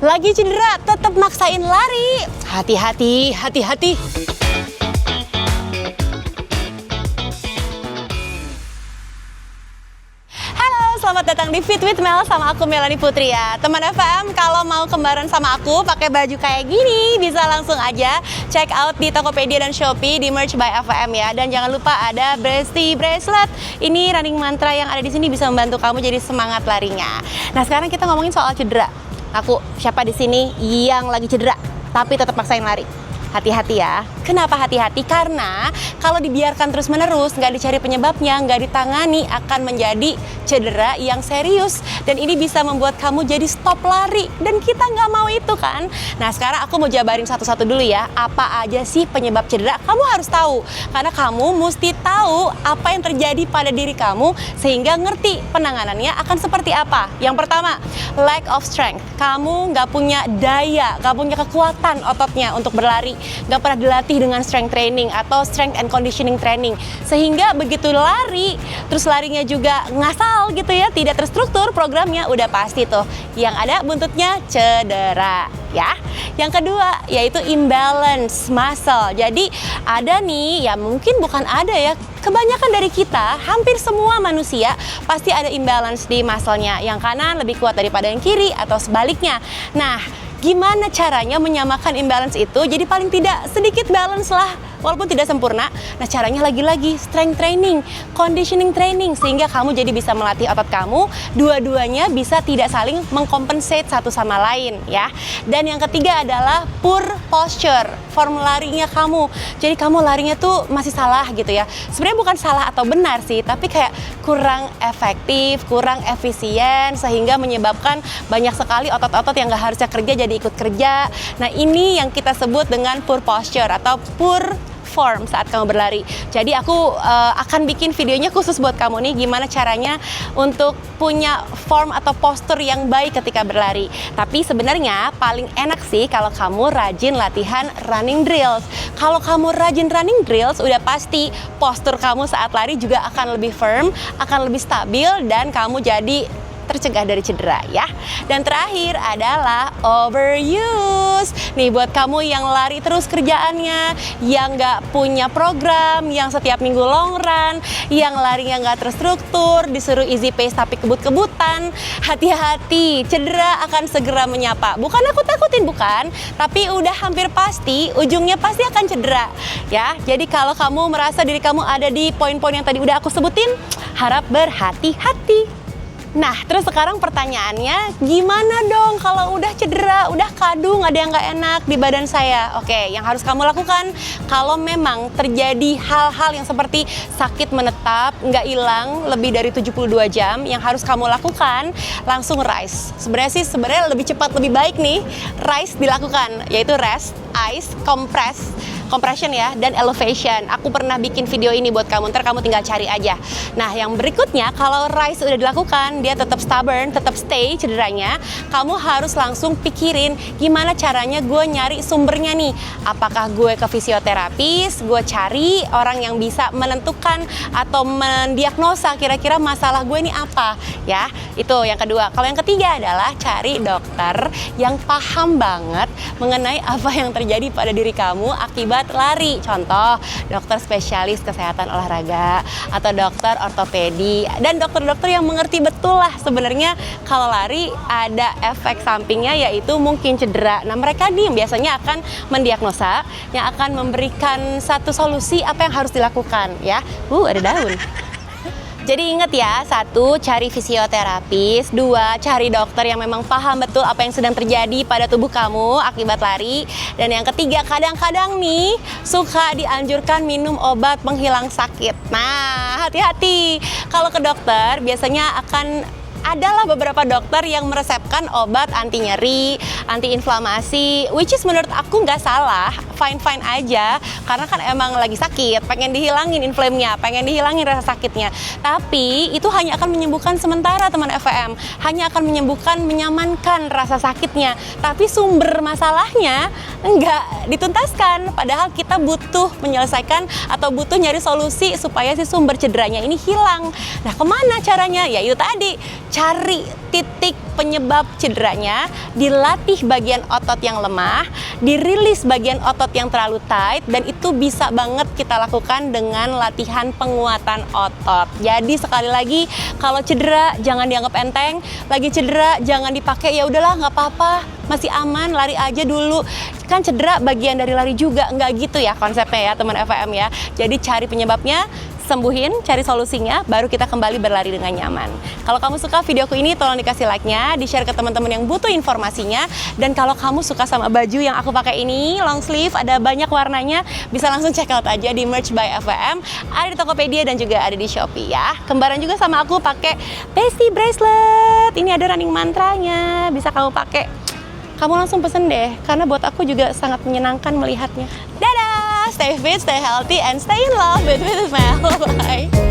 Lagi cedera, tetap maksain lari. Hati-hati, hati-hati. Selamat datang di Fit with Mel sama aku Melanie Putri ya. Teman FM, kalau mau kembaran sama aku pakai baju kayak gini bisa langsung aja check out di Tokopedia dan Shopee di Merch by FM ya. Dan jangan lupa ada Breasty Bracelet. Ini running mantra yang ada di sini bisa membantu kamu jadi semangat larinya. Nah, sekarang kita ngomongin soal cedera. Aku siapa di sini yang lagi cedera tapi tetap maksain lari? Hati-hati ya. Kenapa hati-hati? Karena kalau dibiarkan terus-menerus, nggak dicari penyebabnya, nggak ditangani, akan menjadi cedera yang serius. Dan ini bisa membuat kamu jadi stop lari. Dan kita nggak mau itu kan? Nah, sekarang aku mau jabarin satu-satu dulu ya. Apa aja sih penyebab cedera? Kamu harus tahu. Karena kamu mesti tahu apa yang terjadi pada diri kamu, sehingga ngerti penanganannya akan seperti apa. Yang pertama, lack of strength. Kamu nggak punya daya, nggak punya kekuatan ototnya untuk berlari. Nggak pernah dilatih dengan strength training atau strength and conditioning training, sehingga begitu lari terus larinya juga ngasal gitu ya, tidak terstruktur programnya, udah pasti tuh yang ada buntutnya cedera ya. Yang kedua yaitu imbalance muscle. Jadi ada nih, ya mungkin bukan ada ya, kebanyakan dari kita, hampir semua manusia pasti ada imbalance di muscle-nya. Yang kanan lebih kuat daripada yang kiri atau sebaliknya. Nah, gimana caranya menyamakan imbalance itu? Jadi paling tidak sedikit balance lah, walaupun tidak sempurna. Nah, caranya lagi-lagi strength training, conditioning training, sehingga kamu jadi bisa melatih otot kamu, dua-duanya bisa tidak saling mengkompensate satu sama lain ya. Dan yang ketiga adalah poor posture, form larinya kamu. Jadi kamu larinya tuh masih salah gitu ya. Sebenarnya bukan salah atau benar sih, tapi kayak kurang efektif, kurang efisien, sehingga menyebabkan banyak sekali otot-otot yang gak harusnya kerja jadi ikut kerja. Nah, ini yang kita sebut dengan poor posture atau poor form saat kamu berlari. Jadi aku akan bikin videonya khusus buat kamu nih, gimana caranya untuk punya form atau postur yang baik ketika berlari. Tapi sebenarnya paling enak sih kalau kamu rajin latihan running drills. Kalau kamu rajin running drills, udah pasti postur kamu saat lari juga akan lebih firm, akan lebih stabil, dan kamu jadi tercegah dari cedera ya. Dan terakhir adalah overuse. Nih buat kamu yang lari terus kerjaannya, yang nggak punya program, yang setiap minggu long run, yang larinya nggak terstruktur, disuruh easy pace tapi kebut-kebutan, hati-hati, cedera akan segera menyapa. Bukan aku takutin, bukan, tapi udah hampir pasti ujungnya pasti akan cedera ya. Jadi kalau kamu merasa diri kamu ada di poin-poin yang tadi udah aku sebutin, harap berhati-hati. Nah, terus sekarang pertanyaannya, gimana dong kalau udah cedera, udah kadung, ada yang nggak enak di badan saya? Oke, yang harus kamu lakukan, kalau memang terjadi hal-hal yang seperti sakit menetap, nggak hilang lebih dari 72 jam, yang harus kamu lakukan, langsung rise. Sebenarnya lebih cepat, lebih baik nih, rise dilakukan, yaitu rest, ice, compression ya, dan elevation. Aku pernah bikin video ini buat kamu, ntar kamu tinggal cari aja. Nah, yang berikutnya, kalau rise udah dilakukan, dia tetap stubborn, tetap stay cederanya, kamu harus langsung pikirin gimana caranya gue nyari sumbernya nih. Apakah gue ke fisioterapis, gue cari orang yang bisa menentukan atau mendiagnosa kira-kira masalah gue ini apa ya. Itu yang kedua. Kalau yang ketiga adalah cari dokter yang paham banget mengenai apa yang terjadi pada diri kamu akibat lari. Contoh, dokter spesialis kesehatan olahraga atau dokter ortopedi, dan dokter-dokter yang mengerti betul lah sebenarnya kalau lari ada efek sampingnya, yaitu mungkin cedera. Nah, mereka nih yang biasanya akan mendiagnosa, yang akan memberikan satu solusi apa yang harus dilakukan ya. Ada daun. Jadi ingat ya, 1, cari fisioterapis, 2, cari dokter yang memang paham betul apa yang sedang terjadi pada tubuh kamu akibat lari, dan yang ketiga, kadang-kadang nih suka dianjurkan minum obat penghilang sakit. Nah, hati-hati. Kalau ke dokter biasanya adalah beberapa dokter yang meresepkan obat anti nyeri, anti inflamasi, which is menurut aku nggak salah, fine-fine aja, karena kan emang lagi sakit, pengen dihilangin inflamenya, pengen dihilangin rasa sakitnya. Tapi itu hanya akan menyembuhkan sementara, teman FM, hanya akan menyembuhkan, menyamankan rasa sakitnya, tapi sumber masalahnya nggak dituntaskan. Padahal kita butuh menyelesaikan atau butuh nyari solusi supaya si sumber cederanya ini hilang. Nah, kemana caranya? Ya itu tadi, cari titik penyebab cederanya, dilatih bagian otot yang lemah, dirilis bagian otot yang terlalu tight, dan itu bisa banget kita lakukan dengan latihan penguatan otot. Jadi sekali lagi, kalau cedera jangan dianggap enteng, lagi cedera jangan dipakai ya udahlah nggak apa-apa, masih aman, lari aja dulu. Kan cedera bagian dari lari juga, nggak gitu ya konsepnya ya teman FVM ya. Jadi cari penyebabnya, sembuhin, cari solusinya, baru kita kembali berlari dengan nyaman. Kalau kamu suka videoku ini, tolong dikasih like-nya, di-share ke teman-teman yang butuh informasinya. Dan kalau kamu suka sama baju yang aku pakai ini, long sleeve, ada banyak warnanya, bisa langsung check out aja di Merch by FVM, ada di Tokopedia dan juga ada di Shopee ya. Kembaran juga sama aku pakai Bestie Bracelet. Ini ada running mantranya, bisa kamu pakai. Kamu langsung pesen deh, karena buat aku juga sangat menyenangkan melihatnya. Dadah! Stay fit, stay healthy, and stay in love with Mel. Bye!